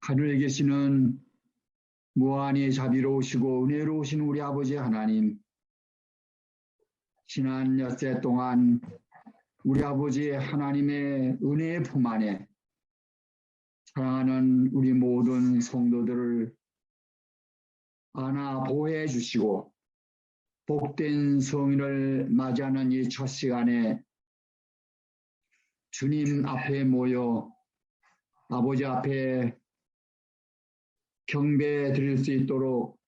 하늘에 계시는 무한히 자비로우시고 은혜로우신 우리 아버지 하나님, 지난 엿새 동안 우리 아버지 하나님의 은혜의 품 안에 사랑하는 우리 모든 성도들을 안아 보호해 주시고 복된 성인을 맞이하는 이 첫 시간에 주님 앞에 모여 아버지 앞에 경배 드릴 수 있도록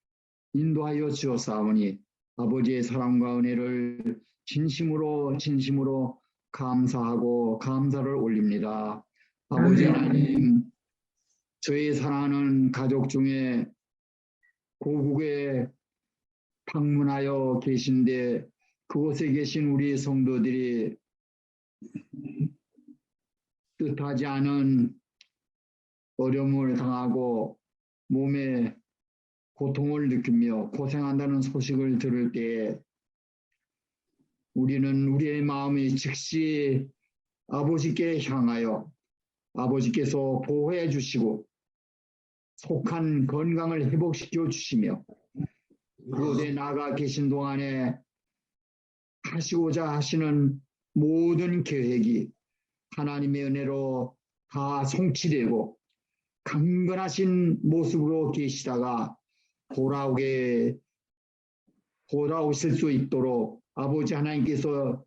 인도하여 주옵사오니 아버지의 사랑과 은혜를 진심으로 감사하고 감사를 올립니다. 아버지 하나님, 저희 사랑하는 가족 중에 고국에 방문하여 계신데 그곳에 계신 우리 성도들이 뜻하지 않은 어려움을 당하고 몸에 고통을 느끼며 고생한다는 소식을 들을 때에 우리는 우리의 마음이 즉시 아버지께 향하여 아버지께서 보호해 주시고 속한 건강을 회복시켜 주시며 그곳에 나가 계신 동안에 하시고자 하시는 모든 계획이 하나님의 은혜로 다 성취되고 강건하신 모습으로 계시다가 돌아오실 수 있도록 아버지 하나님께서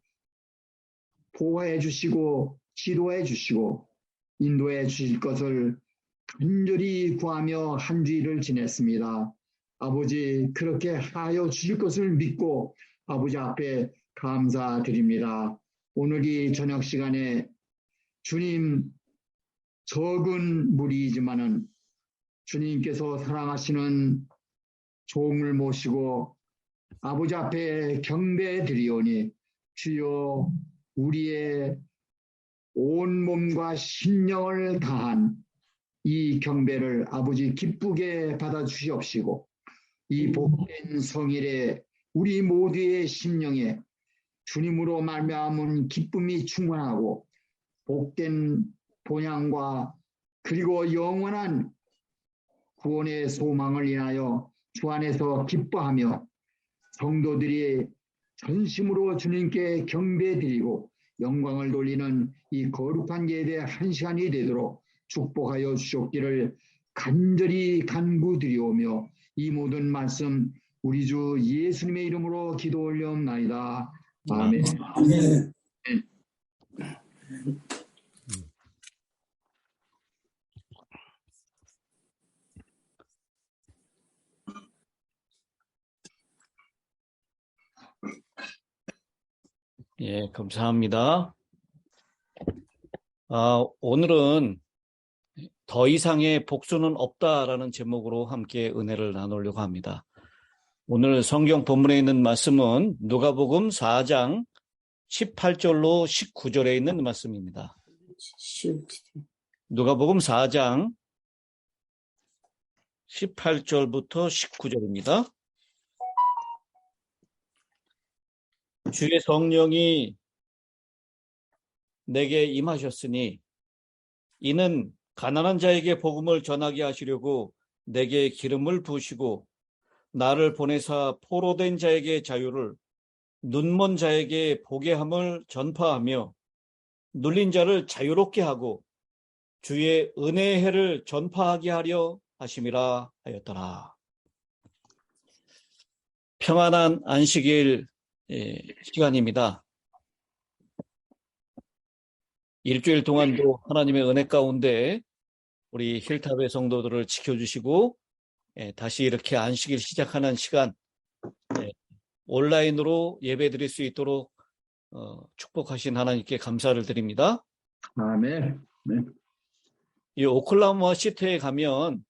보호해 주시고 지도해 주시고 인도해 주실 것을 간절히 구하며 한 주일을 지냈습니다. 아버지 그렇게 하여 주실 것을 믿고 아버지 앞에 감사드립니다. 오늘 이 저녁 시간에 주님 적은 무리이지만은 주님께서 사랑하시는 종을 모시고 아버지 앞에 경배해 드리오니 주여 우리의 온 몸과 심령을 다한 이 경배를 아버지 기쁘게 받아 주시옵시고 이 복된 성일에 우리 모두의 심령에 주님으로 말미암은 기쁨이 충만하고 복된 본향과 그리고 영원한 구원의 소망을 인하여 주 안에서 기뻐하며 성도들이 전심으로 주님께 경배드리고 영광을 돌리는 이 거룩한 예배 한 시간이 되도록 축복하여 주시옵기를 간절히 간구드리오며 이 모든 말씀 우리 주 예수님의 이름으로 기도 올려옵나이다. 아멘. 예, 감사합니다. 오늘은 더 이상의 복수는 없다라는 제목으로 함께 은혜를 나누려고 합니다. 오늘 성경 본문에 있는 말씀은 누가복음 4장 18절로 19절에 있는 말씀입니다. 누가복음 4장 18절부터 19절입니다. 주의 성령이 내게 임하셨으니 이는 가난한 자에게 복음을 전하게 하시려고 내게 기름을 부으시고 나를 보내사 포로된 자에게 자유를 눈먼 자에게 보게 함을 전파하며 눌린 자를 자유롭게 하고 주의 은혜의 해를 전파하게 하려 하심이라 하였더라. 평안한 안식일 시간입니다. 일주일 동안도 하나님의 은혜 가운데 우리 힐탑의 성도들을 지켜주시고 다시 이렇게 안식일 시작하는 시간 온라인으로 예배드릴 수 있도록 축복하신 하나님께 감사를 드립니다. 아멘. 네. 이 오클라호마 시티에 가면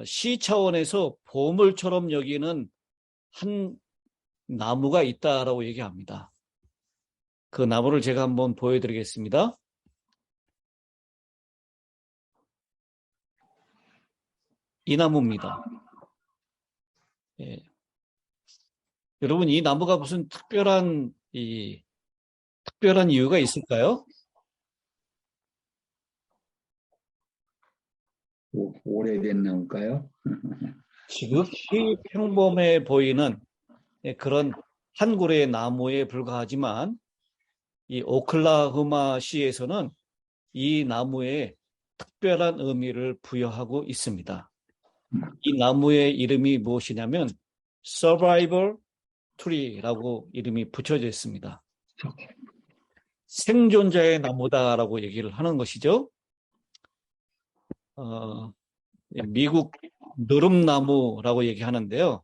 시 차원에서 보물처럼 여기는 한 나무가 있다라고 얘기합니다. 그 나무를 제가 한번 보여드리겠습니다. 이 나무입니다. 예. 여러분, 이 나무가 무슨 특별한 이유가 있을까요? 오래된 나무일까요? 지극히 평범해 보이는 그런 한 그루의 나무에 불과하지만 이 오클라호마시에서는 이 나무에 특별한 의미를 부여하고 있습니다. 이 나무의 이름이 무엇이냐면 Survival Tree라고 이름이 붙여져 있습니다. 생존자의 나무다라고 얘기를 하는 것이죠. 미국 느릅나무라고 얘기하는데요.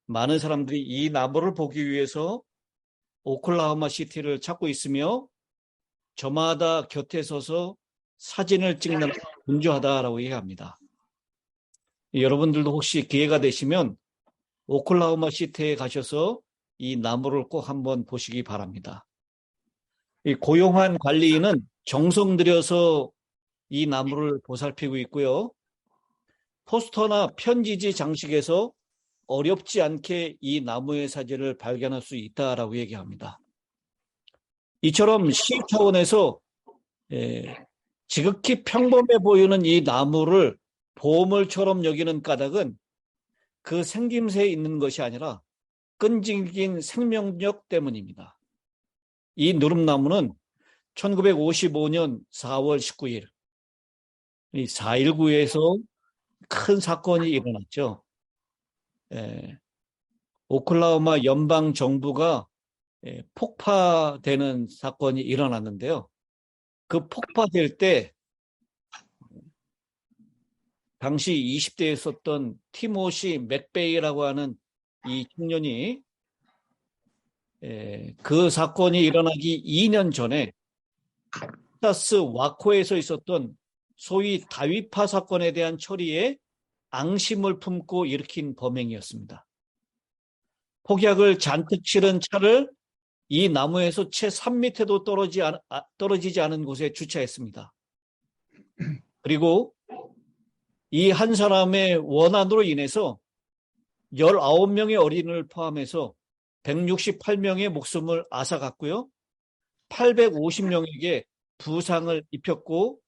많은 사람들이 이 나무를 보기 위해서 오클라호마 시티를 찾고 있으며 저마다 곁에 서서 사진을 찍는 분주하다라고 얘기합니다. 여러분들도 혹시 기회가 되시면 오클라호마 시티에 가셔서 이 나무를 꼭 한번 보시기 바랍니다. 이 고용한 관리인은 정성 들여서 이 나무를 보살피고 있고요. 포스터나 편지지 장식에서 어렵지 않게 이 나무의 사진을 발견할 수 있다라고 얘기합니다. 이처럼 시 차원에서 지극히 평범해 보이는 이 나무를 보물처럼 여기는 까닭은 그 생김새에 있는 것이 아니라 끈질긴 생명력 때문입니다. 이 누릅나무는 1955년 4월 19일 이 4.19에서 큰 사건이 일어났죠. 오클라호마 연방 정부가 폭파되는 사건이 일어났는데요. 그 폭파될 때 당시 20대에 있었던 티모시 맥베이라고 하는 이 청년이 그 사건이 일어나기 2년 전에 텍사스 와코에서 있었던 소위 다위파 사건에 대한 처리에 앙심을 품고 일으킨 범행이었습니다. 폭약을 잔뜩 실은 차를 이 나무에서 채 3m도 떨어지지 않은 곳에 주차했습니다. 그리고 이 한 사람의 원한으로 인해서 19명의 어린이를 포함해서 168명의 목숨을 앗아갔고요. 850명에게 부상을 입혔고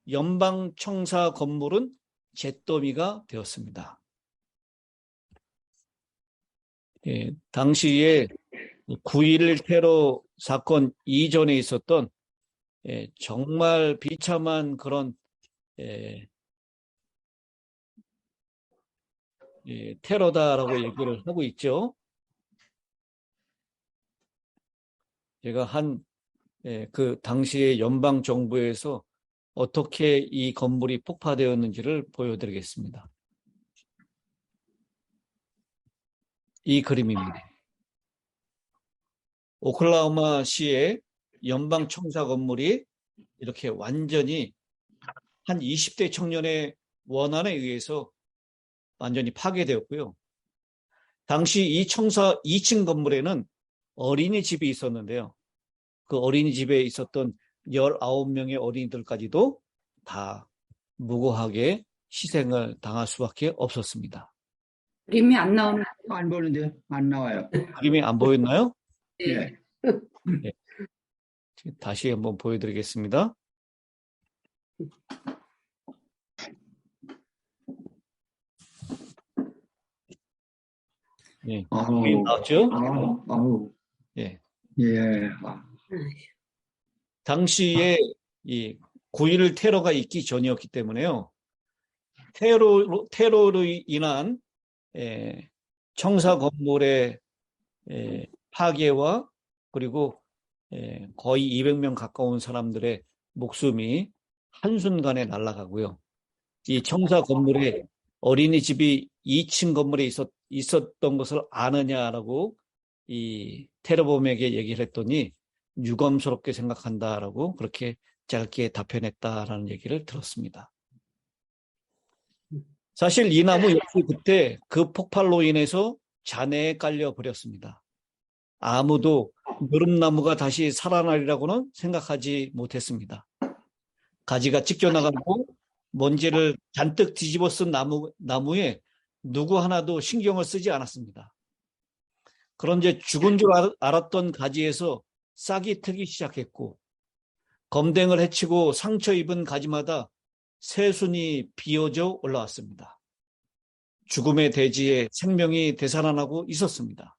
연방청사 건물은 잿더미가 되었습니다. 당시에 9.11 테러 사건 이전에 있었던 정말 비참한 그런 테러다라고 얘기를 하고 있죠. 제가 그 당시에 연방 정부에서 어떻게 이 건물이 폭파되었는지를 보여드리겠습니다. 이 그림입니다. 오클라호마 시의 연방 청사 건물이 이렇게 완전히 한 20대 청년의 원한에 의해서 완전히 파괴되었고요. 당시 이 청사 2층 건물에는 어린이집이 있었는데요. 그 어린이집에 있었던 19명의 어린이들까지도 다 무고하게 희생을 당할 수밖에 없었습니다. 그림이 안 나오는. 안 보는데 안 나와요. 그림이 안 보였나요? 예. 네. 다시 한번 보여드리겠습니다. 네, 그림이 나왔죠? 예. 예. 당시에 이 9.11 테러가 있기 전이었기 때문에요. 테러로 인한 청사 건물의 파괴와 그리고 거의 200명 가까운 사람들의 목숨이 한순간에 날아가고요. 이 청사 건물에 어린이집이 2층 건물에 있었던 것을 아느냐라고 이 테러범에게 얘기를 했더니 유감스럽게 생각한다라고 그렇게 짧게 답변했다라는 얘기를 들었습니다. 사실 이 나무 역시 그때 그 폭발로 인해서 잔해에 깔려 버렸습니다. 아무도 누릅나무가 다시 살아나리라고는 생각하지 못했습니다. 가지가 찢겨나가고 먼지를 잔뜩 뒤집어 쓴 나무에 누구 하나도 신경을 쓰지 않았습니다. 그런데 죽은 줄 알았던 가지에서 싹이 트기 시작했고 검댕을 해치고 상처 입은 가지마다 새순이 비어져 올라왔습니다. 죽음의 대지에 생명이 되살아나고 있었습니다.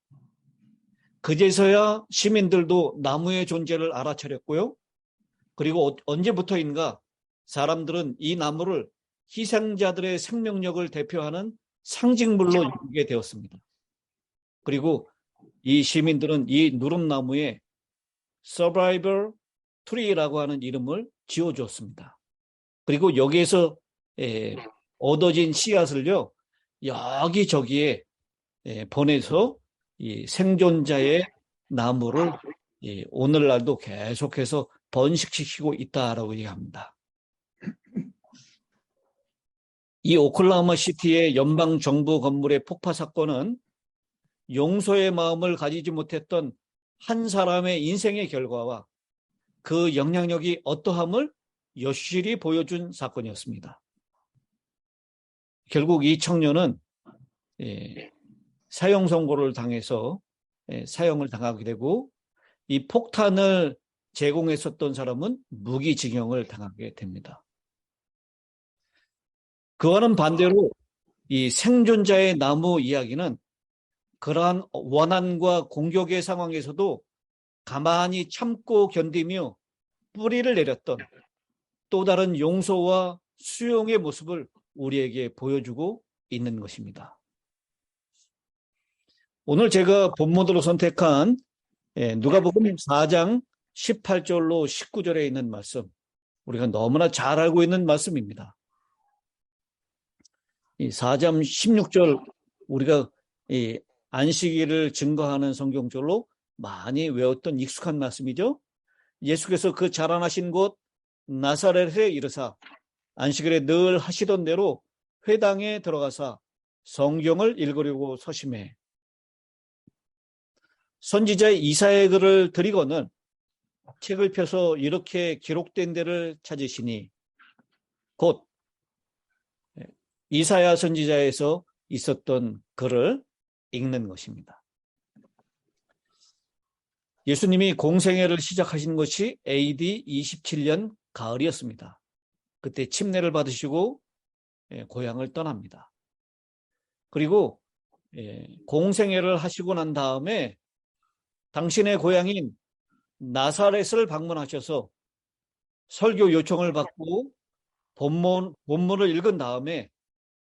그제서야 시민들도 나무의 존재를 알아차렸고요. 그리고 언제부터인가 사람들은 이 나무를 희생자들의 생명력을 대표하는 상징물로 여기게 되었습니다. 그리고 이 시민들은 이 누름나무에 Survivor Tree라고 하는 이름을 지어주었습니다. 그리고 여기에서 얻어진 씨앗을요, 여기저기에 보내서 이 생존자의 나무를 오늘날도 계속해서 번식시키고 있다라고 얘기합니다. 이 오클라호마 시티의 연방 정부 건물의 폭파 사건은 용서의 마음을 가지지 못했던 한 사람의 인생의 결과와 그 영향력이 어떠함을 여실히 보여준 사건이었습니다. 결국 이 청년은 사형 선고를 당해서 사형을 당하게 되고 이 폭탄을 제공했었던 사람은 무기징역을 당하게 됩니다. 그와는 반대로 이 생존자의 나무 이야기는 그러한 원한과 공격의 상황에서도 가만히 참고 견디며 뿌리를 내렸던 또 다른 용서와 수용의 모습을 우리에게 보여주고 있는 것입니다. 오늘 제가 본문으로 선택한 누가복음 4장 18절로 19절에 있는 말씀, 우리가 너무나 잘 알고 있는 말씀입니다. 이 4장 16절 우리가 이 안식일을 증거하는 성경절로 많이 외웠던 익숙한 말씀이죠. 예수께서 그 자라나신 곳 나사렛에 이르사 안식일에 늘 하시던 대로 회당에 들어가사 성경을 읽으려고 서심해 선지자 이사야의 글을 드리거늘 책을 펴서 이렇게 기록된 데를 찾으시니 곧 이사야 선지자에서 있었던 글을 읽는 것입니다. 예수님이 공생애를 시작하신 것이 AD 27년 가을이었습니다. 그때 침례를 받으시고 고향을 떠납니다. 그리고 공생애를 하시고 난 다음에 당신의 고향인 나사렛을 방문하셔서 설교 요청을 받고 본문을 읽은 다음에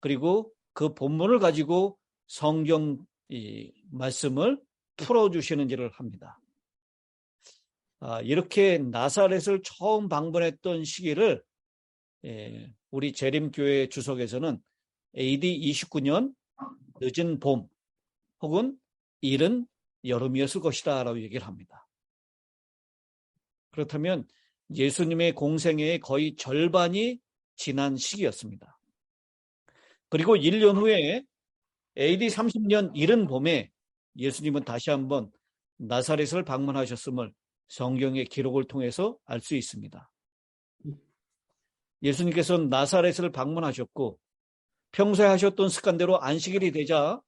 그리고 그 본문을 가지고 성경 말씀을 풀어주시는 일을 합니다. 이렇게 나사렛을 처음 방문했던 시기를 우리 재림교회 주석에서는 AD 29년 늦은 봄 혹은 이른 여름이었을 것이다 라고 얘기를 합니다. 그렇다면 예수님의 공생애의 거의 절반이 지난 시기였습니다. 그리고 1년 후에 AD 30년 이른 봄에 예수님은 다시 한번 나사렛을 방문하셨음을 성경의 기록을 통해서 알 수 있습니다. 예수님께서는 나사렛을 방문하셨고 평소에 하셨던 습관대로 안식일이 되자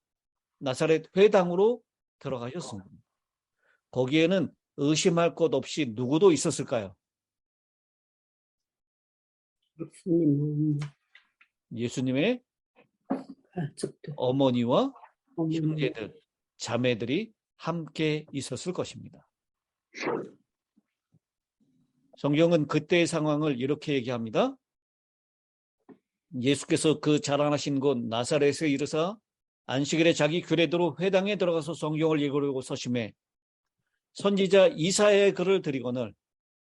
나사렛 회당으로 들어가셨습니다. 거기에는 의심할 것 없이 누구도 있었을까요? 예수님의 어머니와 형제들, 자매들이 함께 있었을 것입니다. 성경은 그때의 상황을 이렇게 얘기합니다. 예수께서 그 자라나신 곳 나사렛에 이르사 안식일에 자기 규례대로 회당에 들어가서 성경을 읽으려고 서심해 선지자 이사야의 글을 드리거늘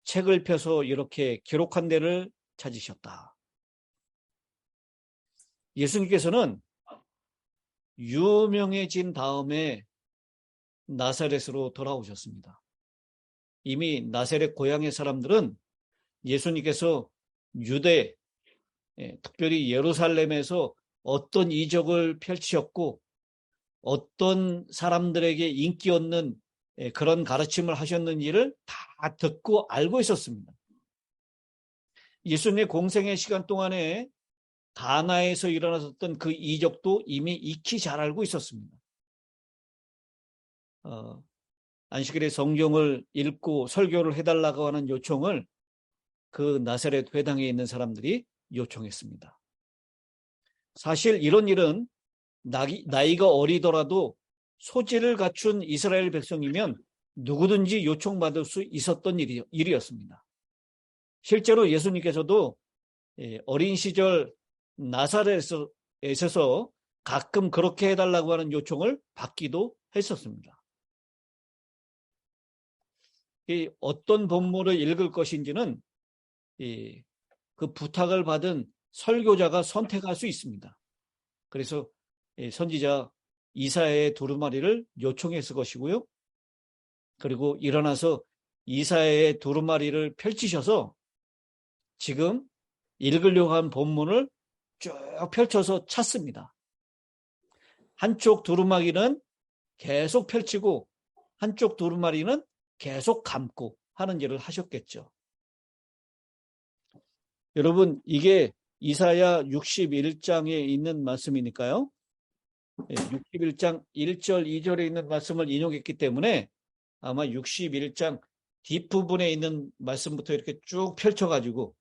책을 펴서 이렇게 기록한 데를 찾으셨다. 예수님께서는 유명해진 다음에 나사렛으로 돌아오셨습니다. 이미 나사렛 고향의 사람들은 예수님께서 유대, 특별히 예루살렘에서 어떤 이적을 펼치셨고 어떤 사람들에게 인기 없는 그런 가르침을 하셨는지를 다 듣고 알고 있었습니다. 예수님의 공생의 시간 동안에 가나에서 일어났었던 그 이적도 이미 익히 잘 알고 있었습니다. 안식일에 성경을 읽고 설교를 해달라고 하는 요청을 그 나사렛 회당에 있는 사람들이 요청했습니다. 사실 이런 일은 나이가 어리더라도 소질을 갖춘 이스라엘 백성이면 누구든지 요청받을 수 있었던 일이었습니다. 실제로 예수님께서도 어린 시절 나사렛에서 가끔 그렇게 해달라고 하는 요청을 받기도 했었습니다. 어떤 본문을 읽을 것인지는 그 부탁을 받은 설교자가 선택할 수 있습니다. 그래서 선지자 이사야의 두루마리를 요청했을 것이고요. 그리고 일어나서 이사야의 두루마리를 펼치셔서 지금 읽으려고 한 본문을 쭉 펼쳐서 찾습니다. 한쪽 두루마리는 계속 펼치고 한쪽 두루마리는 계속 감고 하는 일을 하셨겠죠. 여러분, 이게 이사야 61장에 있는 말씀이니까요. 61장 1절, 2절에 있는 말씀을 인용했기 때문에 아마 61장 뒷부분에 있는 말씀부터 이렇게 쭉 펼쳐가지고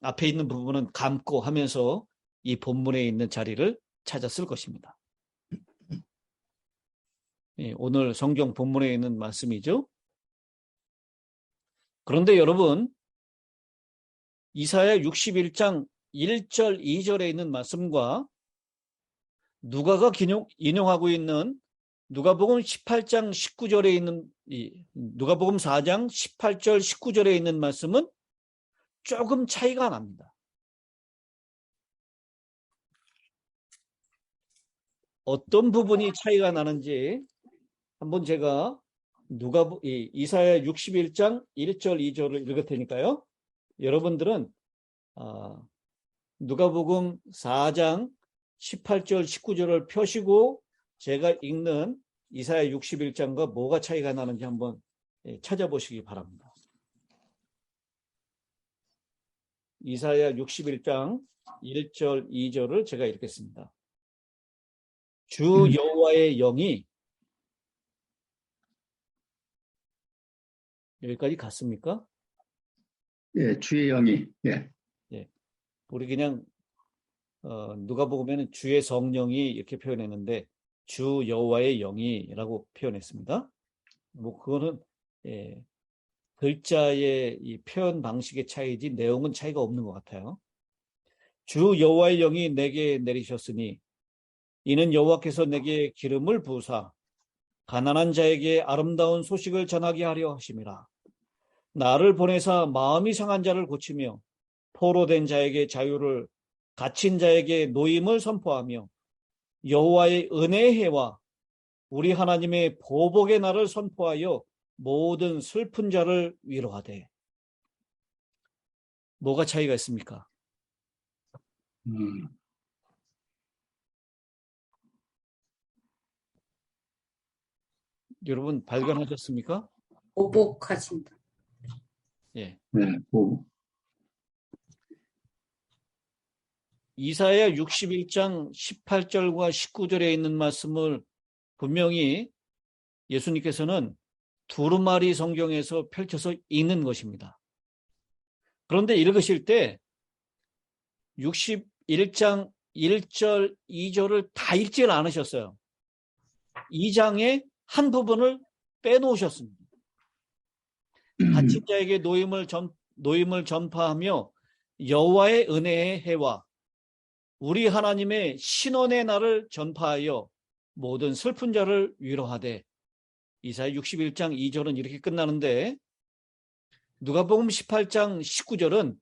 앞에 있는 부분은 감고 하면서 이 본문에 있는 자리를 찾았을 것입니다. 오늘 성경 본문에 있는 말씀이죠. 그런데 여러분, 이사야 61장 1절, 2절에 있는 말씀과 누가가 인용하고 있는 누가복음 18장 19절에 있는 누가복음 4장 18절 19절에 있는 말씀은 조금 차이가 납니다. 어떤 부분이 차이가 나는지 한번 제가 이사야 61장 1절 2절을 읽을 테니까요. 여러분들은 누가복음 4장 18절 19절을 펴시고 제가 읽는 이사야 61장과 뭐가 차이가 나는지 한번 찾아보시기 바랍니다. 이사야 61장 1절 2절을 제가 읽겠습니다. 주 여호와의 영이 여기까지 갔습니까? 예, 주의 영이. 예. 우리 그냥 누가복음에는 주의 성령이 이렇게 표현했는데 주 여호와의 영이라고 표현했습니다. 뭐 그거는 글자의 이 표현 방식의 차이지 내용은 차이가 없는 것 같아요. 주 여호와의 영이 내게 내리셨으니 이는 여호와께서 내게 기름을 부으사 가난한 자에게 아름다운 소식을 전하게 하려 하심이라. 나를 보내사 마음이 상한 자를 고치며 포로된 자에게 자유를, 갇힌 자에게 노임을 선포하며 여호와의 은혜의 해와 우리 하나님의 보복의 날을 선포하여 모든 슬픈 자를 위로하되. 뭐가 차이가 있습니까? 여러분 발견하셨습니까? 보복하신다. 예. 네, 이사야 61장 18절과 19절에 있는 말씀을 분명히 예수님께서는 두루마리 성경에서 펼쳐서 읽는 것입니다. 그런데 읽으실 때 61장 1절, 2절을 다 읽지는 않으셨어요. 2장의 한 부분을 빼놓으셨습니다. 갇힌 자에게 노임을 전파하며 여호와의 은혜의 해와 우리 하나님의 신원의 날을 전파하여 모든 슬픈 자를 위로하되. 이사야 61장 2절은 이렇게 끝나는데 누가복음 18장 19절은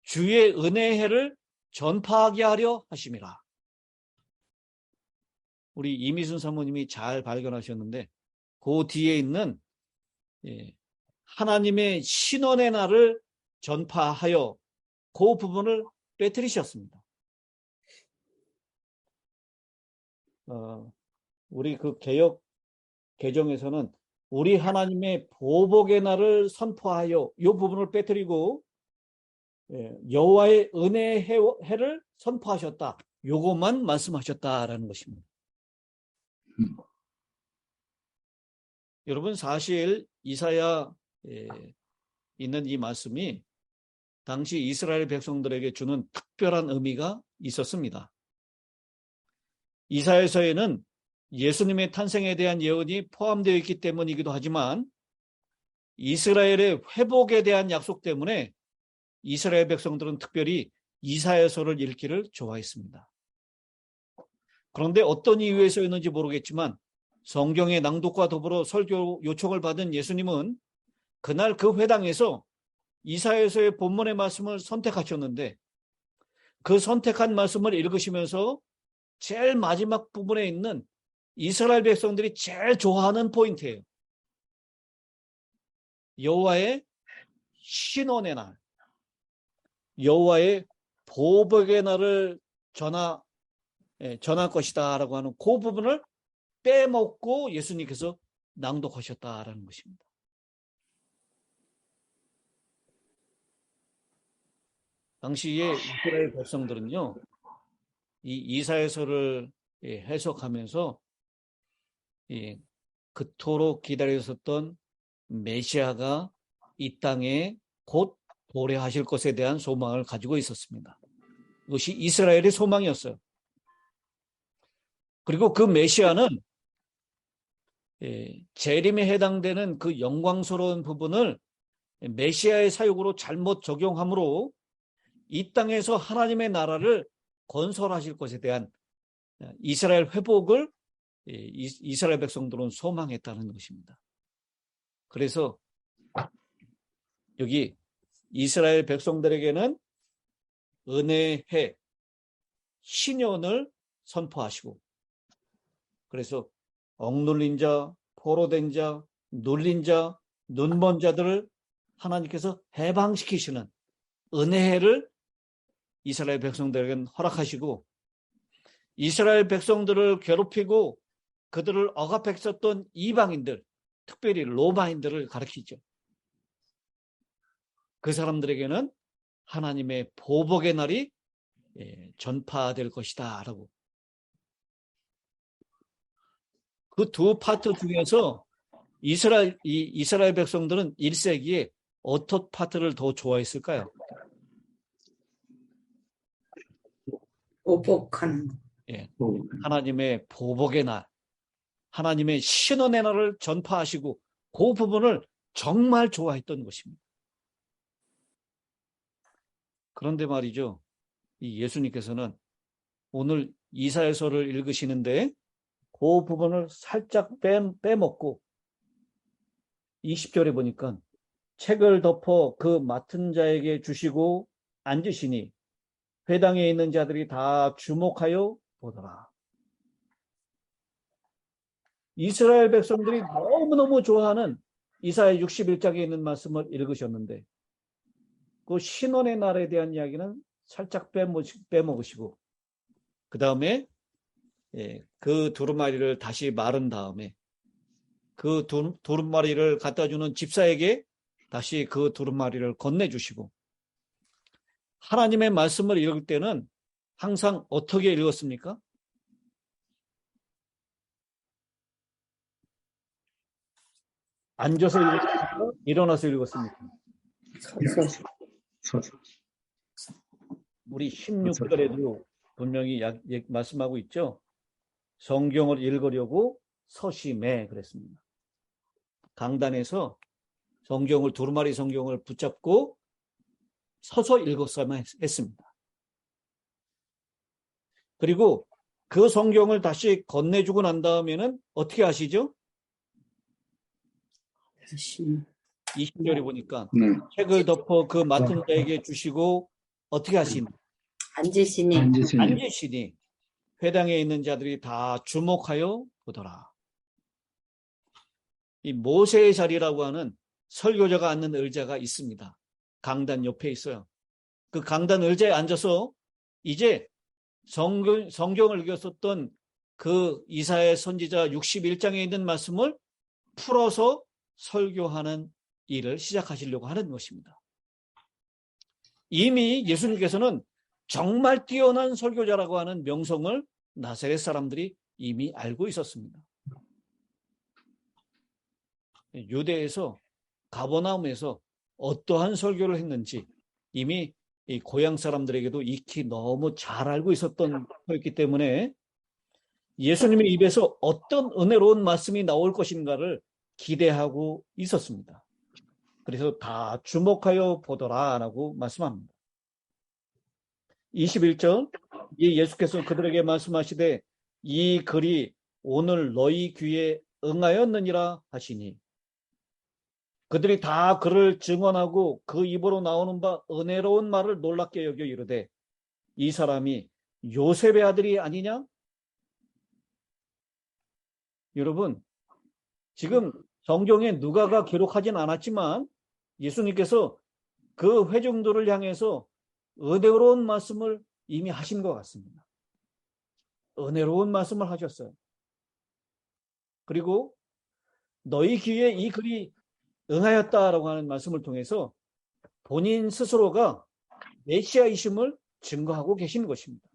주의 은혜의 해를 전파하게 하려 하심이라. 우리 이미순 사모님이 잘 발견하셨는데 그 뒤에 있는 하나님의 신원의 날을 전파하여 그 부분을 빼뜨리셨습니다. 우리 그 개역 개정에서는 우리 하나님의 보복의 날을 선포하여 이 부분을 빼뜨리고 여호와의 은혜의 해를 선포하셨다. 요것만 말씀하셨다라는 것입니다. 여러분 사실 이사야 있는 이 말씀이 당시 이스라엘 백성들에게 주는 특별한 의미가 있었습니다. 이사야서에는 예수님의 탄생에 대한 예언이 포함되어 있기 때문이기도 하지만 이스라엘의 회복에 대한 약속 때문에 이스라엘 백성들은 특별히 이사야서를 읽기를 좋아했습니다. 그런데 어떤 이유에서였는지 모르겠지만 성경의 낭독과 더불어 설교 요청을 받은 예수님은 그날 그 회당에서 이사야서의 본문의 말씀을 선택하셨는데 그 선택한 말씀을 읽으시면서 제일 마지막 부분에 있는 이스라엘 백성들이 제일 좋아하는 포인트예요. 여호와의 신원의 날, 여호와의 보복의 날을 전할 것이다 라고 하는 그 부분을 빼먹고 예수님께서 낭독하셨다라는 것입니다. 당시에 이스라엘 백성들은요, 이 이사야서를 해석하면서 그토록 기다렸었던 메시아가 이 땅에 곧 도래하실 것에 대한 소망을 가지고 있었습니다. 이것이 이스라엘의 소망이었어요. 그리고 그 메시아는 재림에 해당되는 그 영광스러운 부분을 메시아의 사역으로 잘못 적용함으로 이 땅에서 하나님의 나라를 건설하실 것에 대한 이스라엘 회복을 이스라엘 백성들은 소망했다는 것입니다. 그래서 여기 이스라엘 백성들에게는 은혜의 해, 신년을 선포하시고 그래서 억눌린 자, 포로된 자, 눌린 자, 눈먼 자들을 하나님께서 해방시키시는 은혜를 이스라엘 백성들에게는 허락하시고 이스라엘 백성들을 괴롭히고 그들을 억압했었던 이방인들, 특별히 로마인들을 가리키죠. 그 사람들에게는 하나님의 보복의 날이 전파될 것이다 라고. 그 두 파트 중에서 이스라엘 백성들은 1세기에 어떤 파트를 더 좋아했을까요? 보복하는 거. 하나님의 보복의 날, 하나님의 신원의 날을 전파하시고 그 부분을 정말 좋아했던 것입니다. 그런데 말이죠, 이 예수님께서는 오늘 이사야서를 읽으시는데 그 부분을 살짝 빼먹고 20절에 보니까 책을 덮어 그 맡은 자에게 주시고 앉으시니 회당에 있는 자들이 다 주목하여 보더라. 이스라엘 백성들이 너무너무 좋아하는 이사야 61장에 있는 말씀을 읽으셨는데 그 신원의 날에 대한 이야기는 살짝 빼먹으시고 그 다음에 그 두루마리를 다시 마른 다음에 그 두루마리를 갖다 주는 집사에게 다시 그 두루마리를 건네주시고 하나님의 말씀을 읽을 때는 항상 어떻게 읽었습니까? 앉아서 읽었습니까? 일어나서 읽었습니까? 서서. 우리 16절에도 분명히 말씀하고 있죠. 성경을 읽으려고 서심해 그랬습니다. 강단에서 두루마리 성경을 붙잡고 서서 읽었어야만 했습니다. 그리고 그 성경을 다시 건네주고 난 다음에는 어떻게 하시죠? 20절에 보니까 책을 덮어 그 맡은 자에게 주시고 어떻게 하시니? 앉으시니 회당에 있는 자들이 다 주목하여 보더라. 이 모세의 자리라고 하는 설교자가 앉는 의자가 있습니다. 강단 옆에 있어요. 그 강단 의자에 앉아서 이제 성경을 읽었었던 그 이사야 선지자 61장에 있는 말씀을 풀어서 설교하는 일을 시작하시려고 하는 것입니다. 이미 예수님께서는 정말 뛰어난 설교자라고 하는 명성을 나사렛 사람들이 이미 알고 있었습니다. 유대에서 가버나움에서 어떠한 설교를 했는지 이미 이 고향 사람들에게도 익히 너무 잘 알고 있었던 거였기 때문에 예수님의 입에서 어떤 은혜로운 말씀이 나올 것인가를 기대하고 있었습니다. 그래서 다 주목하여 보더라라고 말씀합니다. 21절, 예수께서 그들에게 말씀하시되 이 글이 오늘 너희 귀에 응하였느니라 하시니, 그들이 다 그를 증언하고 그 입으로 나오는 바 은혜로운 말을 놀랍게 여겨 이르되 이 사람이 요셉의 아들이 아니냐? 여러분, 지금 성경에 누가가 기록하진 않았지만 예수님께서 그 회중들을 향해서 은혜로운 말씀을 이미 하신 것 같습니다. 은혜로운 말씀을 하셨어요. 그리고 너희 귀에 이 글이 응하였다라고 하는 말씀을 통해서 본인 스스로가 메시아이심을 증거하고 계시는 것입니다.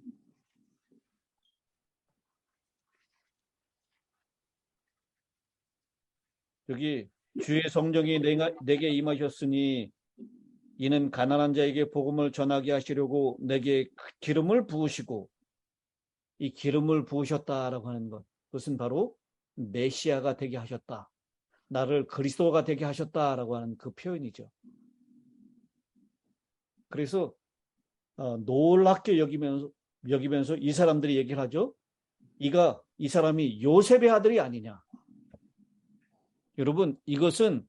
여기 주의 성령이 내게 임하셨으니 이는 가난한 자에게 복음을 전하게 하시려고 내게 기름을 부으시고, 이 기름을 부으셨다라고 하는 것, 그것은 바로 메시아가 되게 하셨다, 나를 그리스도가 되게 하셨다라고 하는 그 표현이죠. 그래서 놀랍게 여기면서 이 사람들이 얘기를 하죠. 이 사람이 요셉의 아들이 아니냐. 여러분, 이것은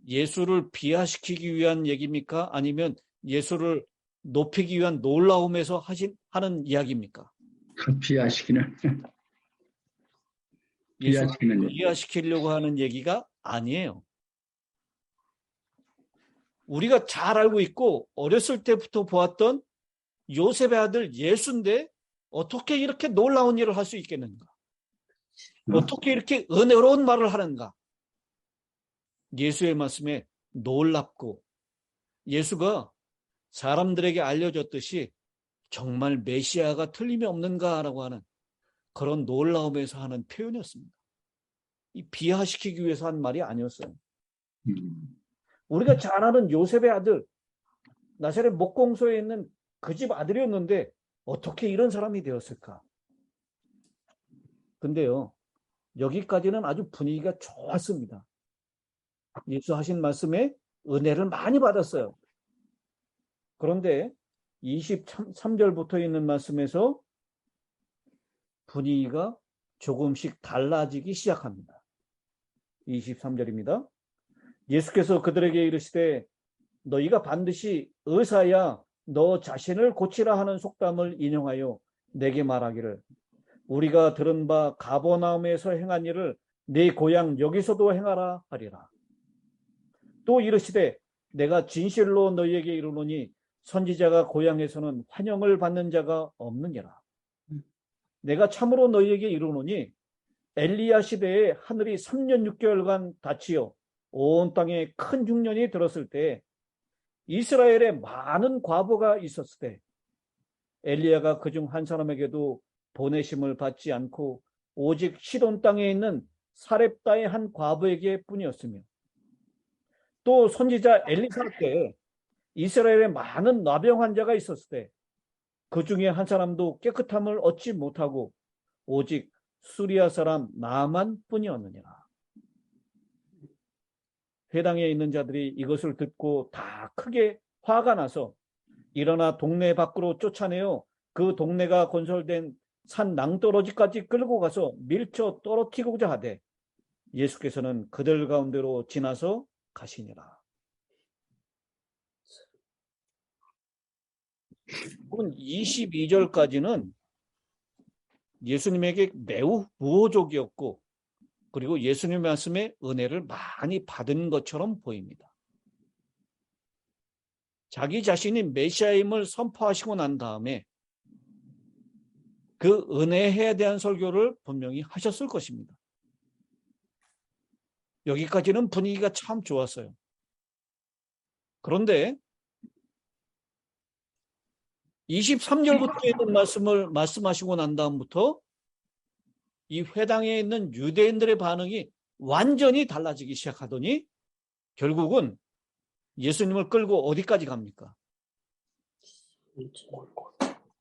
예수를 비하시키기 위한 얘기입니까? 아니면 예수를 높이기 위한 놀라움에서 하는 이야기입니까? 비하시키는 예수를 비하시키려고 하는 얘기가 아니에요. 우리가 잘 알고 있고 어렸을 때부터 보았던 요셉의 아들 예수인데 어떻게 이렇게 놀라운 일을 할 수 있겠는가? 어떻게 이렇게 은혜로운 말을 하는가? 예수의 말씀에 놀랍고, 예수가 사람들에게 알려졌듯이 정말 메시아가 틀림이 없는가라고 하는 그런 놀라움에서 하는 표현이었습니다. 이 비하시키기 위해서 한 말이 아니었어요. 우리가 잘 아는 요셉의 아들, 나사렛 목공소에 있는 그 집 아들이었는데 어떻게 이런 사람이 되었을까? 근데요, 여기까지는 아주 분위기가 좋았습니다. 예수 하신 말씀에 은혜를 많이 받았어요. 그런데 23절부터 있는 말씀에서 분위기가 조금씩 달라지기 시작합니다. 23절입니다. 예수께서 그들에게 이르시되 너희가 반드시 의사야 너 자신을 고치라 하는 속담을 인용하여 내게 말하기를 우리가 들은 바 가버나움에서 행한 일을 네 고향 여기서도 행하라 하리라. 또 이르시되 내가 진실로 너희에게 이르노니 선지자가 고향에서는 환영을 받는 자가 없느니라. 내가 참으로 너희에게 이르노니 엘리야 시대에 하늘이 3년 6개월간 닫히어 온 땅에 큰 흉년이 들었을 때 이스라엘에 많은 과부가 있었을 때 엘리야가 그중 한 사람에게도 보내심을 받지 않고 오직 시돈 땅에 있는 사렙다의 한 과부에게 뿐이었으며, 또 선지자 엘리사 때 이스라엘에 많은 나병 환자가 있었을 때 그 중에 한 사람도 깨끗함을 얻지 못하고 오직 수리아 사람 나만 뿐이었느니라. 회당에 있는 자들이 이것을 듣고 다 크게 화가 나서 일어나 동네 밖으로 쫓아내어 그 동네가 건설된 산 낭떠러지까지 끌고 가서 밀쳐 떨어뜨리고자 하되 예수께서는 그들 가운데로 지나서 가시니라. 22절까지는 예수님에게 매우 우호적이었고 그리고 예수님의 말씀에 은혜를 많이 받은 것처럼 보입니다. 자기 자신이 메시아임을 선포하시고 난 다음에 그 은혜에 대한 설교를 분명히 하셨을 것입니다. 여기까지는 분위기가 참 좋았어요. 그런데 23절부터 있는 말씀을 말씀하시고 난 다음부터 이 회당에 있는 유대인들의 반응이 완전히 달라지기 시작하더니 결국은 예수님을 끌고 어디까지 갑니까?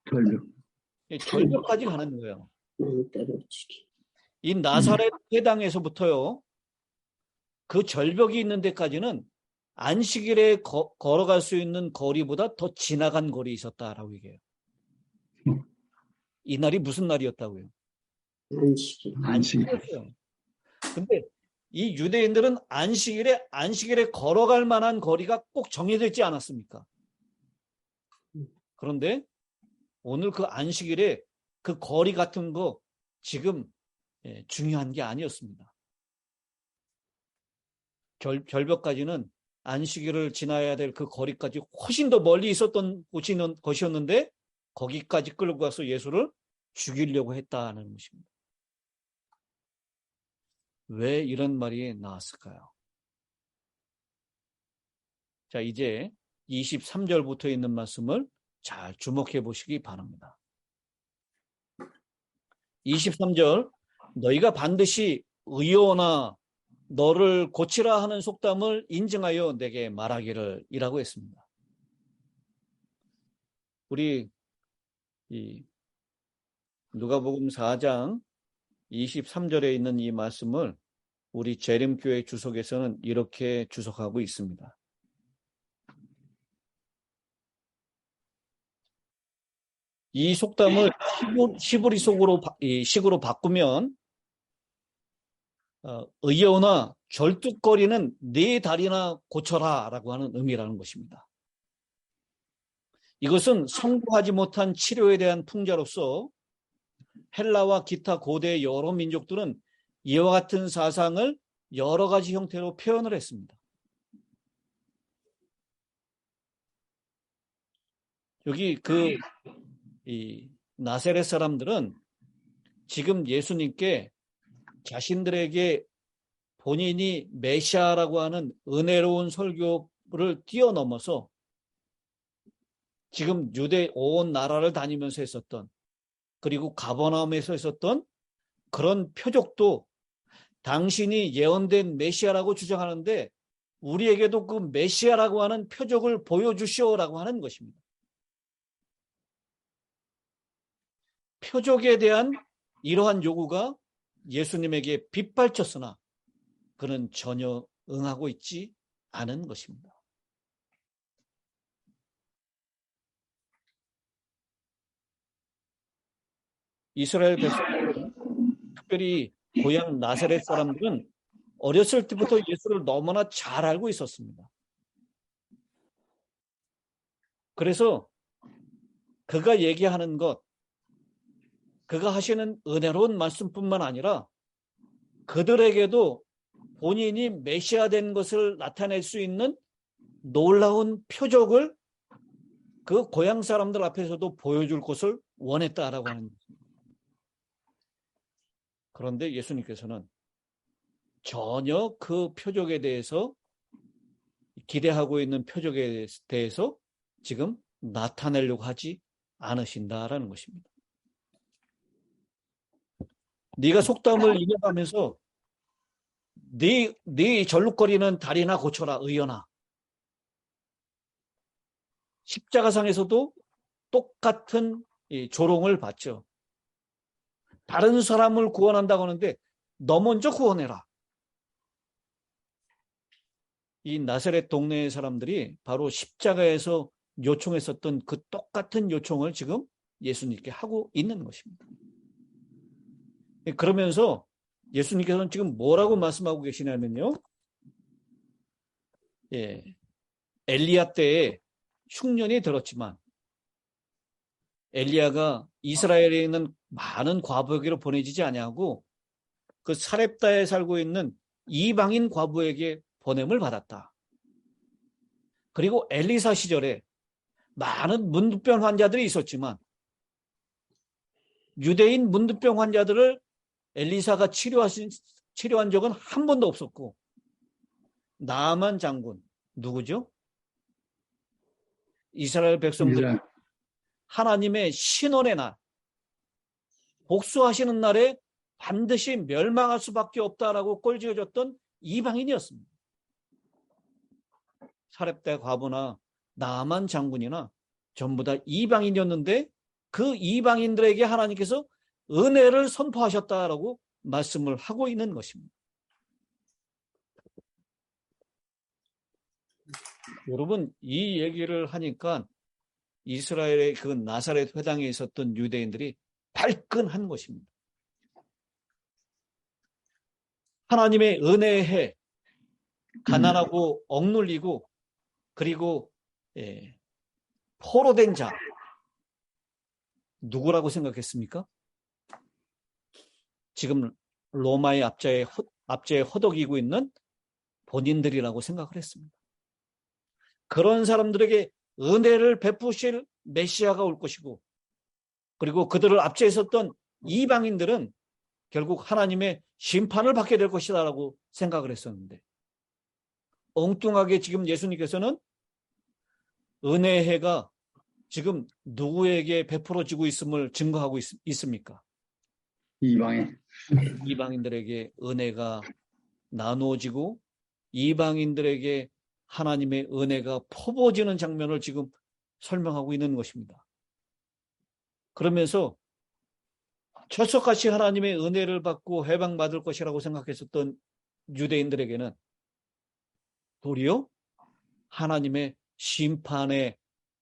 절벽. 절벽까지 가는 거예요. 때려치기. 이 나사렛 회당에서부터요, 그 절벽이 있는 데까지는 안식일에 걸어갈 수 있는 거리보다 더 지나간 거리 있었다라고 얘기해요. 이 날이 무슨 날이었다고요? 안식일. 안식일이었어요. 근데 이 유대인들은 안식일에 걸어갈 만한 거리가 꼭 정해져 있지 않았습니까? 그런데 오늘 그 안식일에 그 거리 같은 거 지금 중요한 게 아니었습니다. 절벽까지는 안식일을 지나야 될 그 거리까지 훨씬 더 멀리 있었던 곳이었는데 거기까지 끌고 가서 예수를 죽이려고 했다는 것입니다. 왜 이런 말이 나왔을까요? 자, 이제 23절부터 있는 말씀을 잘 주목해 보시기 바랍니다. 23절, 너희가 반드시 의로우나 너를 고치라 하는 속담을 인증하여 내게 말하기를 이라고 했습니다. 우리 이 누가복음 4장 23절에 있는 이 말씀을 우리 재림교회 주석에서는 이렇게 주석하고 있습니다. 이 속담을 히브리 식으로 바꾸면 의여우나 절뚝거리는 네 다리나 고쳐라 라고 하는 의미라는 것입니다. 이것은 성공하지 못한 치료에 대한 풍자로서 헬라와 기타 고대 여러 민족들은 이와 같은 사상을 여러 가지 형태로 표현을 했습니다. 여기 이 나사렛 사람들은 지금 예수님께 자신들에게 본인이 메시아라고 하는 은혜로운 설교를 뛰어넘어서 지금 유대 온 나라를 다니면서 했었던, 그리고 가버나움에서 했었던 그런 표적도 당신이 예언된 메시아라고 주장하는데 우리에게도 그 메시아라고 하는 표적을 보여주시오라고 하는 것입니다. 표적에 대한 이러한 요구가 예수님에게 빗발쳤으나 그는 전혀 응하고 있지 않은 것입니다. 이스라엘 백성들, 특별히 고향 나사렛 사람들은 어렸을 때부터 예수를 너무나 잘 알고 있었습니다. 그래서 그가 얘기하는 것, 그가 하시는 은혜로운 말씀뿐만 아니라 그들에게도 본인이 메시아 된 것을 나타낼 수 있는 놀라운 표적을 그 고향 사람들 앞에서도 보여줄 것을 원했다라고 하는 것입니다. 그런데 예수님께서는 전혀 그 표적에 대해서, 기대하고 있는 표적에 대해서 지금 나타내려고 하지 않으신다라는 것입니다. 네가 속담을 이겨가면서 네 절룩거리는 다리나 고쳐라 의연아. 십자가상에서도 똑같은 조롱을 받죠. 다른 사람을 구원한다고 하는데 너 먼저 구원해라. 이 나사렛 동네의 사람들이 바로 십자가에서 요청했었던 그 똑같은 요청을 지금 예수님께 하고 있는 것입니다. 그러면서 예수님께서는 지금 뭐라고 말씀하고 계시냐면요. 엘리야 때에 흉년이 들었지만 엘리야가 이스라엘에 있는 많은 과부에게로 보내지지 아니하고 그 사렙다에 살고 있는 이방인 과부에게 보냄을 받았다. 그리고 엘리사 시절에 많은 문둥병 환자들이 있었지만 유대인 문둥병 환자들을 엘리사가 치료한 적은 한 번도 없었고 나아만 장군, 누구죠? 이스라엘 백성들 하나님의 신원의 날, 복수하시는 날에 반드시 멸망할 수밖에 없다라고 꼴지어졌던 이방인이었습니다. 사렙다 과부나 나아만 장군이나 전부 다 이방인이었는데 그 이방인들에게 하나님께서 은혜를 선포하셨다라고 말씀을 하고 있는 것입니다. 여러분, 이 얘기를 하니까 이스라엘의 그 나사렛 회당에 있었던 유대인들이 발끈한 것입니다. 하나님의 은혜의 해, 가난하고 억눌리고 그리고 포로된 자, 누구라고 생각했습니까? 지금 로마의 압제에 허덕이고 있는 본인들이라고 생각을 했습니다. 그런 사람들에게 은혜를 베푸실 메시아가 올 것이고, 그리고 그들을 압제했었던 이방인들은 결국 하나님의 심판을 받게 될 것이다라고 생각을 했었는데, 엉뚱하게 지금 예수님께서는 은혜의 해가 지금 누구에게 베풀어지고 있음을 증거하고 있습니까? 이방인들에게 은혜가 나누어지고 이방인들에게 하나님의 은혜가 퍼부어지는 장면을 지금 설명하고 있는 것입니다. 그러면서 철석같이 하나님의 은혜를 받고 해방받을 것이라고 생각했었던 유대인들에게는 도리어 하나님의 심판의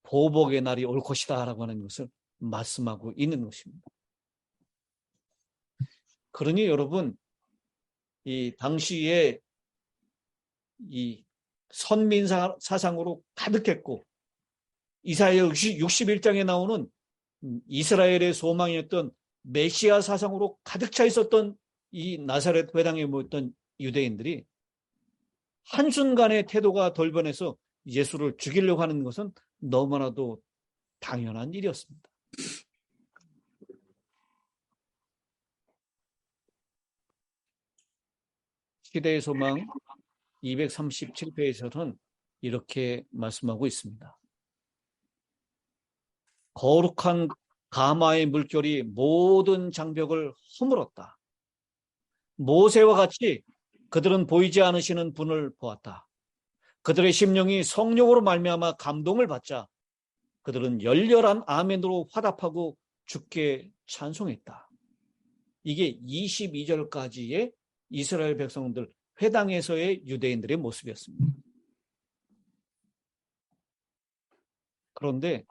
보복의 날이 올 것이다 라고 하는 것을 말씀하고 있는 것입니다. 그러니 여러분, 이 당시에 이 선민 사상으로 가득했고, 이사야 61장에 나오는 이스라엘의 소망이었던 메시아 사상으로 가득 차 있었던 이 나사렛 회당에 모였던 유대인들이 한순간에 태도가 돌변해서 예수를 죽이려고 하는 것은 너무나도 당연한 일이었습니다. 시대의 소망 237페이지에서는 이렇게 말씀하고 있습니다. 거룩한 가마의 물결이 모든 장벽을 허물었다. 모세와 같이 그들은 보이지 않으시는 분을 보았다. 그들의 심령이 성령으로 말미암아 감동을 받자 그들은 열렬한 아멘으로 화답하고 주께 찬송했다. 이게 22절까지의 이스라엘 백성들 회당에서의 유대인들의 모습이었습니다. 그런데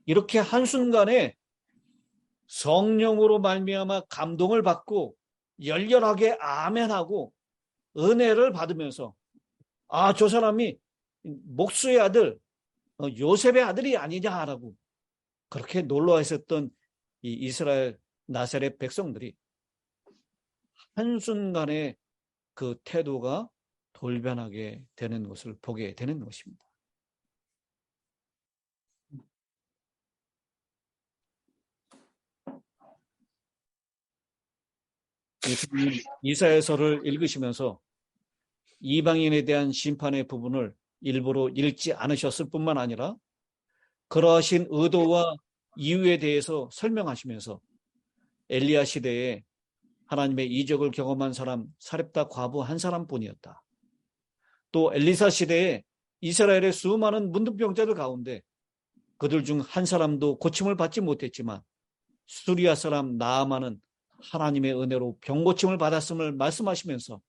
이렇게 한순간에 성령으로 말미암아 감동을 받고 열렬하게 아멘하고 은혜를 받으면서 저 사람이 목수의 아들 요셉의 아들이 아니냐라고 그렇게 놀라워했었던 이 이스라엘 나사렛 백성들이 한순간에 그 태도가 돌변하게 되는 것을 보게 되는 것입니다. 이사야서를 읽으시면서 이방인에 대한 심판의 부분을 일부러 읽지 않으셨을 뿐만 아니라 그러하신 의도와 이유에 대해서 설명하시면서 엘리야 시대에 하나님의 이적을 경험한 사람 사렙다 과부 한 사람뿐이었다. 또 엘리사 시대에 이스라엘의 수많은 문둥병자들 가운데 그들 중 한 사람도 고침을 받지 못했지만 수리아 사람 나아만은 하나님의 은혜로 병고침을 받았음을 말씀하시면서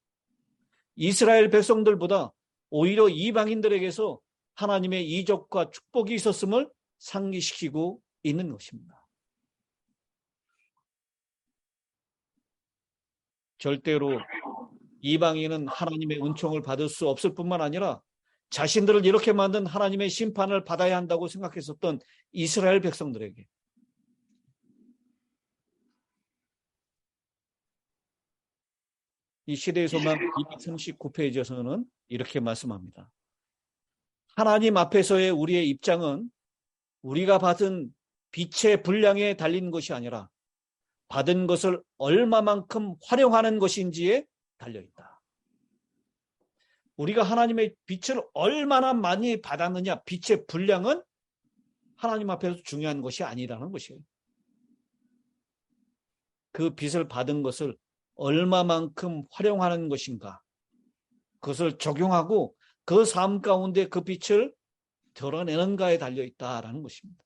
이스라엘 백성들보다 오히려 이방인들에게서 하나님의 이적과 축복이 있었음을 상기시키고 있는 것입니다. 절대로 이방인은 하나님의 은총을 받을 수 없을 뿐만 아니라 자신들을 이렇게 만든 하나님의 심판을 받아야 한다고 생각했었던 이스라엘 백성들에게 이 시대의 소망 239페이지에서는 이렇게 말씀합니다. 하나님 앞에서의 우리의 입장은 우리가 받은 빛의 분량에 달린 것이 아니라 받은 것을 얼마만큼 활용하는 것인지에 달려있다. 우리가 하나님의 빛을 얼마나 많이 받았느냐, 빛의 분량은 하나님 앞에서 중요한 것이 아니라는 것이에요. 그 빛을 받은 것을 얼마만큼 활용하는 것인가, 그것을 적용하고 그 삶 가운데 그 빛을 드러내는가에 달려있다라는 것입니다.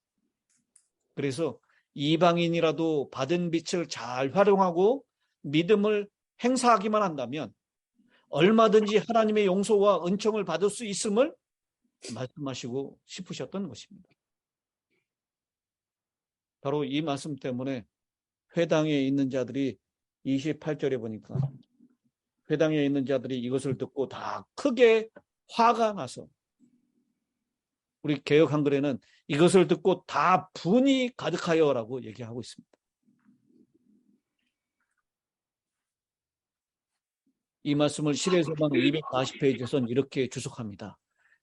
그래서 이방인이라도 받은 빛을 잘 활용하고 믿음을 행사하기만 한다면 얼마든지 하나님의 용서와 은총을 받을 수 있음을 말씀하시고 싶으셨던 것입니다. 바로 이 말씀 때문에 회당에 있는 자들이 28절에 보니까 회당에 있는 자들이 이것을 듣고 다 크게 화가 나서, 우리 개역 한글에는 이것을 듣고 다 분이 가득하여라고 얘기하고 있습니다. 이 말씀을 실외서방 240페이지에서는 이렇게 주석합니다.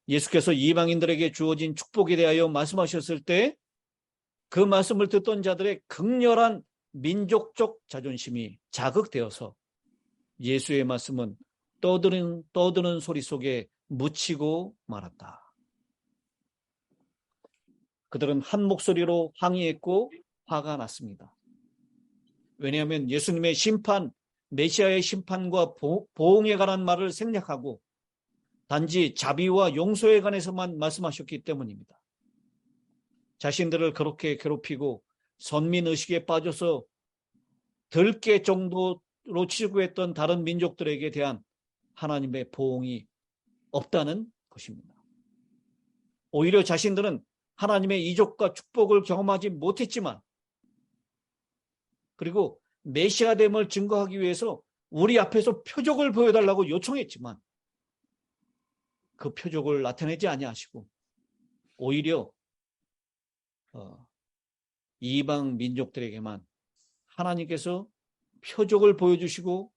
예수께서 이방인들에게 주어진 축복에 대하여 말씀하셨을 때 그 말씀을 듣던 자들의 극렬한 민족적 자존심이 자극되어서 예수의 말씀은 떠드는 소리 속에 묻히고 말았다. 그들은 한 목소리로 항의했고 화가 났습니다. 왜냐하면 예수님의 심판, 메시아의 심판과 보응에 관한 말을 생략하고 단지 자비와 용서에 관해서만 말씀하셨기 때문입니다. 자신들을 그렇게 괴롭히고 선민의식에 빠져서 들깨 정도로 치부했던 다른 민족들에게 대한 하나님의 보응이 없다는 것입니다. 오히려 자신들은 하나님의 이적과 축복을 경험하지 못했지만, 그리고 메시아됨을 증거하기 위해서 우리 앞에서 표적을 보여달라고 요청했지만 그 표적을 나타내지 아니하시고 오히려 이방 민족들에게만 하나님께서 표적을 보여주시고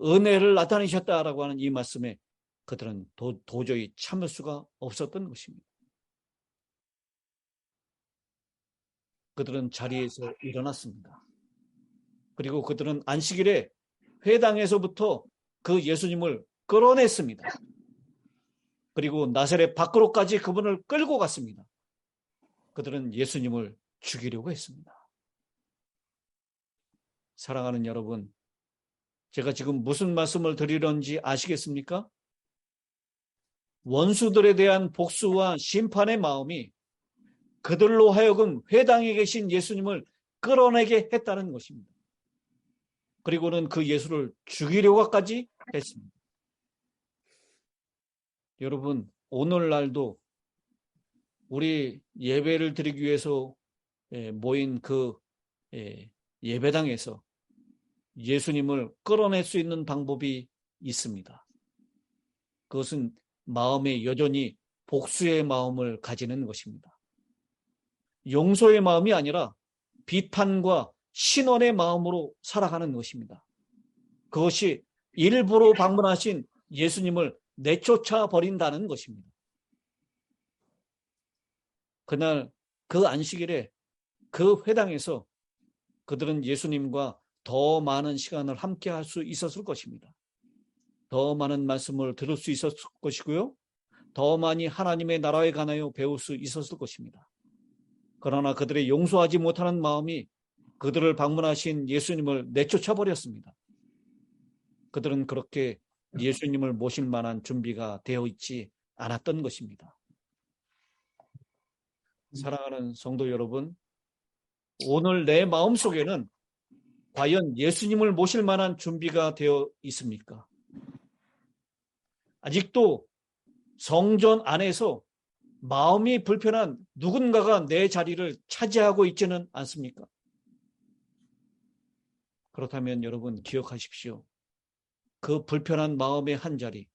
은혜를 나타내셨다라고 하는 이 말씀에 그들은 도저히 참을 수가 없었던 것입니다. 그들은 자리에서 일어났습니다. 그리고 그들은 안식일에 회당에서부터 그 예수님을 끌어냈습니다. 그리고 나사렛 밖으로까지 그분을 끌고 갔습니다. 그들은 예수님을 죽이려고 했습니다. 사랑하는 여러분, 제가 지금 무슨 말씀을 드리는지 아시겠습니까? 원수들에 대한 복수와 심판의 마음이 그들로 하여금 회당에 계신 예수님을 끌어내게 했다는 것입니다. 그리고는 그 예수를 죽이려고까지 했습니다. 여러분, 오늘날도 우리 예배를 드리기 위해서 모인 그 예배당에서 예수님을 끌어낼 수 있는 방법이 있습니다. 그것은 마음에 여전히 복수의 마음을 가지는 것입니다. 용서의 마음이 아니라 비판과 신원의 마음으로 살아가는 것입니다. 그것이 일부러 방문하신 예수님을 내쫓아 버린다는 것입니다. 그날 그 안식일에 그 회당에서 그들은 예수님과 더 많은 시간을 함께 할 수 있었을 것입니다. 더 많은 말씀을 들을 수 있었을 것이고요. 더 많이 하나님의 나라에 관하여 배울 수 있었을 것입니다. 그러나 그들의 용서하지 못하는 마음이 그들을 방문하신 예수님을 내쫓아 버렸습니다. 그들은 그렇게 예수님을 모실 만한 준비가 되어 있지 않았던 것입니다. 사랑하는 성도 여러분, 오늘 내 마음속에는 과연 예수님을 모실 만한 준비가 되어 있습니까? 아직도 성전 안에서 마음이 불편한 누군가가 내 자리를 차지하고 있지는 않습니까? 그렇다면 여러분 기억하십시오. 그 불편한 마음의 한 자리,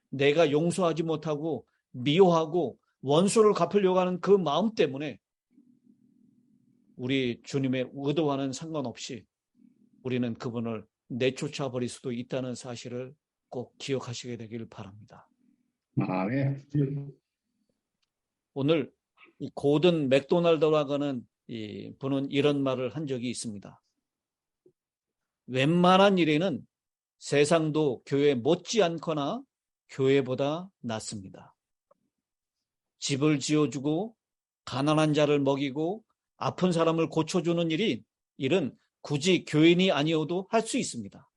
내가 용서하지 못하고 미워하고 원수를 갚으려고 하는 그 마음 때문에 우리 주님의 의도와는 상관없이 우리는 그분을 내쫓아 버릴 수도 있다는 사실을 꼭 기억하시게 되길 바랍니다. 아멘. 오늘 이 고든 맥도날드라고 하는 이 분은 이런 말을 한 적이 있습니다. 웬만한 일에는 세상도 교회 못지않거나 교회보다 낫습니다. 집을 지어주고 가난한 자를 먹이고 아픈 사람을 고쳐주는 일은 굳이 교인이 아니어도 할 수 있습니다.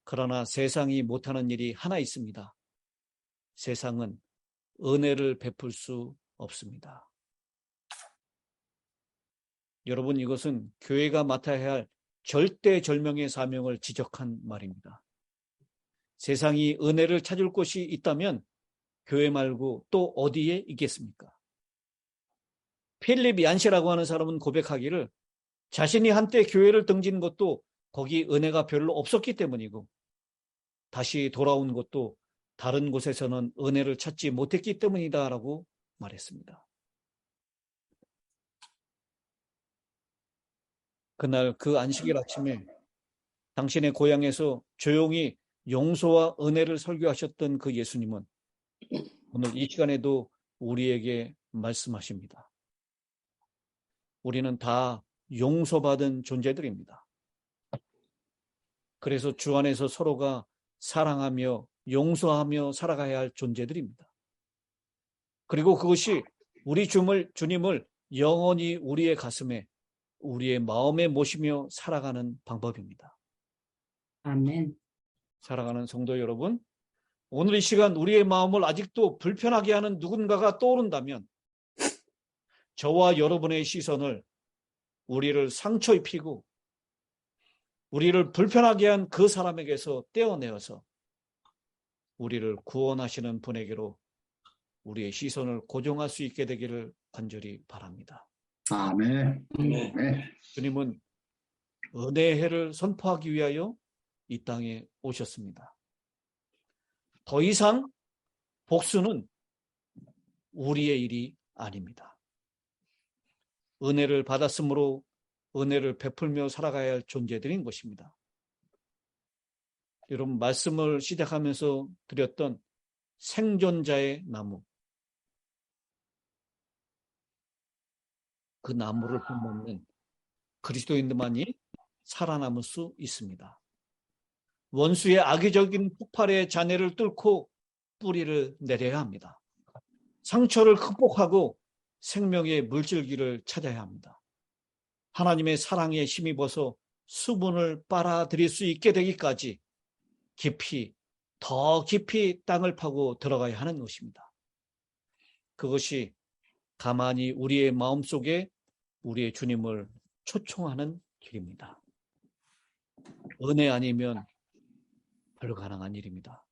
그러나 세상이 못하는 일이 하나 있습니다. 세상은 은혜를 베풀 수 없습니다. 여러분, 이것은 교회가 맡아야 할 절대절명의 사명을 지적한 말입니다. 세상이 은혜를 찾을 곳이 있다면 교회 말고 또 어디에 있겠습니까? 필립 얀시라고 하는 사람은 고백하기를 자신이 한때 교회를 등진 것도 거기 은혜가 별로 없었기 때문이고 다시 돌아온 것도 다른 곳에서는 은혜를 찾지 못했기 때문이다라고 말했습니다. 그날 그 안식일 아침에 당신의 고향에서 조용히 용서와 은혜를 설교하셨던 그 예수님은 오늘 이 시간에도 우리에게 말씀하십니다. 우리는 다 용서받은 존재들입니다. 그래서 주 안에서 서로가 사랑하며 용서하며 살아가야 할 존재들입니다. 그리고 그것이 우리 주님을 영원히 우리의 가슴에, 우리의 마음에 모시며 살아가는 방법입니다. 아멘. 사랑하는 성도 여러분, 오늘 이 시간 우리의 마음을 아직도 불편하게 하는 누군가가 떠오른다면 저와 여러분의 시선을 우리를 상처 입히고 우리를 불편하게 한 그 사람에게서 떼어내어서 우리를 구원하시는 분에게로 우리의 시선을 고정할 수 있게 되기를 간절히 바랍니다. 아멘. 네. 주님은 은혜의 해를 선포하기 위하여 이 땅에 오셨습니다. 더 이상 복수는 우리의 일이 아닙니다. 은혜를 받았으므로 은혜를 베풀며 살아가야 할 존재들인 것입니다. 여러분, 말씀을 시작하면서 드렸던 생존자의 나무, 그 나무를 품는 그리스도인들만이 살아남을 수 있습니다. 원수의 악의적인 폭발의 잔해를 뚫고 뿌리를 내려야 합니다. 상처를 극복하고 생명의 물줄기를 찾아야 합니다. 하나님의 사랑에 힘입어서 수분을 빨아들일 수 있게 되기까지 깊이, 더 깊이 땅을 파고 들어가야 하는 것입니다. 그것이 가만히 우리의 마음속에 우리의 주님을 초청하는 길입니다. 은혜 아니면 불가능한 일입니다.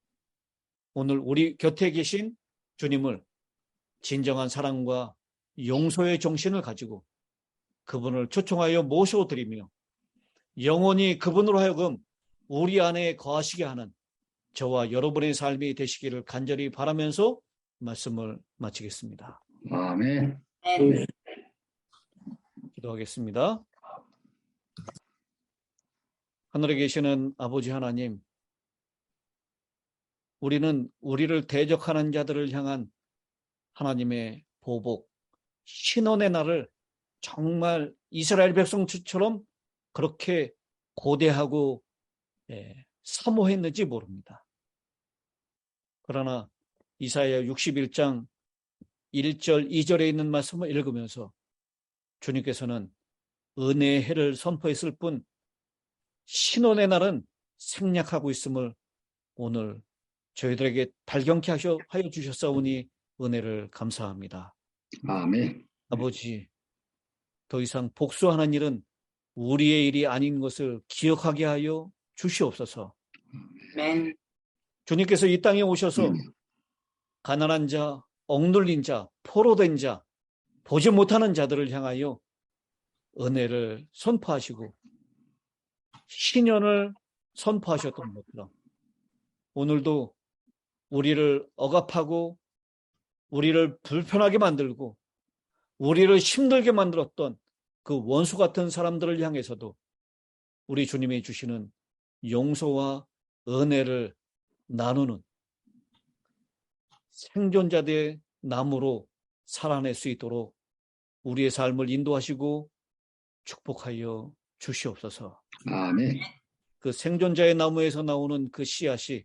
오늘 우리 곁에 계신 주님을 진정한 사랑과 용서의 정신을 가지고 그분을 초청하여 모셔드리며 영원히 그분으로 하여금 우리 안에 거하시게 하는 저와 여러분의 삶이 되시기를 간절히 바라면서 말씀을 마치겠습니다. 아멘. 기도하겠습니다. 하늘에 계시는 아버지 하나님, 우리는 우리를 대적하는 자들을 향한 하나님의 보복, 신원의 날을 정말 이스라엘 백성처럼 그렇게 고대하고 사모했는지 모릅니다. 그러나 이사야 61장 1절, 2절에 있는 말씀을 읽으면서 주님께서는 은혜의 해를 선포했을 뿐 신원의 날은 생략하고 있음을 오늘 저희들에게 발견케 하여 주셨사오니 은혜를 감사합니다. 아멘. 아버지, 더 이상 복수하는 일은 우리의 일이 아닌 것을 기억하게 하여 주시옵소서. 아멘. 주님께서 이 땅에 오셔서 가난한 자, 억눌린 자, 포로된 자, 보지 못하는 자들을 향하여 은혜를 선포하시고 신연을 선포하셨던 것처럼 오늘도 우리를 억압하고 우리를 불편하게 만들고 우리를 힘들게 만들었던 그 원수 같은 사람들을 향해서도 우리 주님이 주시는 용서와 은혜를 나누는 생존자들의 나무로 살아낼 수 있도록 우리의 삶을 인도하시고 축복하여 주시옵소서. 아멘. 그 생존자의 나무에서 나오는 그 씨앗이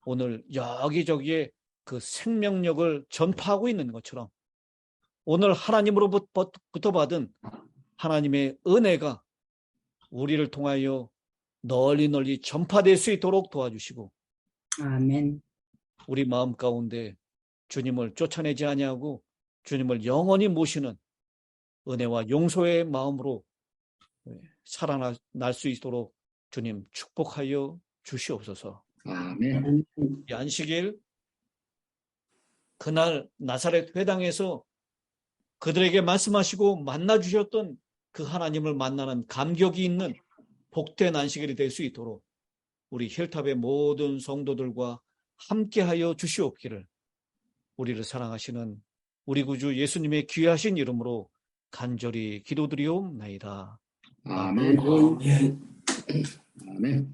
오늘 여기저기에 그 생명력을 전파하고 있는 것처럼 오늘 하나님으로부터 받은 하나님의 은혜가 우리를 통하여 널리 전파될 수 있도록 도와주시고 아멘. 우리 마음 가운데 주님을 쫓아내지 아니하고 주님을 영원히 모시는 은혜와 용서의 마음으로 살아날 수 있도록 주님 축복하여 주시옵소서. 아멘. 이 안식일 그날 나사렛 회당에서 그들에게 말씀하시고 만나 주셨던 그 하나님을 만나는 감격이 있는 복된 안식일이 될 수 있도록 우리 힐탑의 모든 성도들과 함께하여 주시옵기를 우리를 사랑하시는 우리 구주 예수님의 귀하신 이름으로 간절히 기도드리옵나이다. 아멘. 아멘.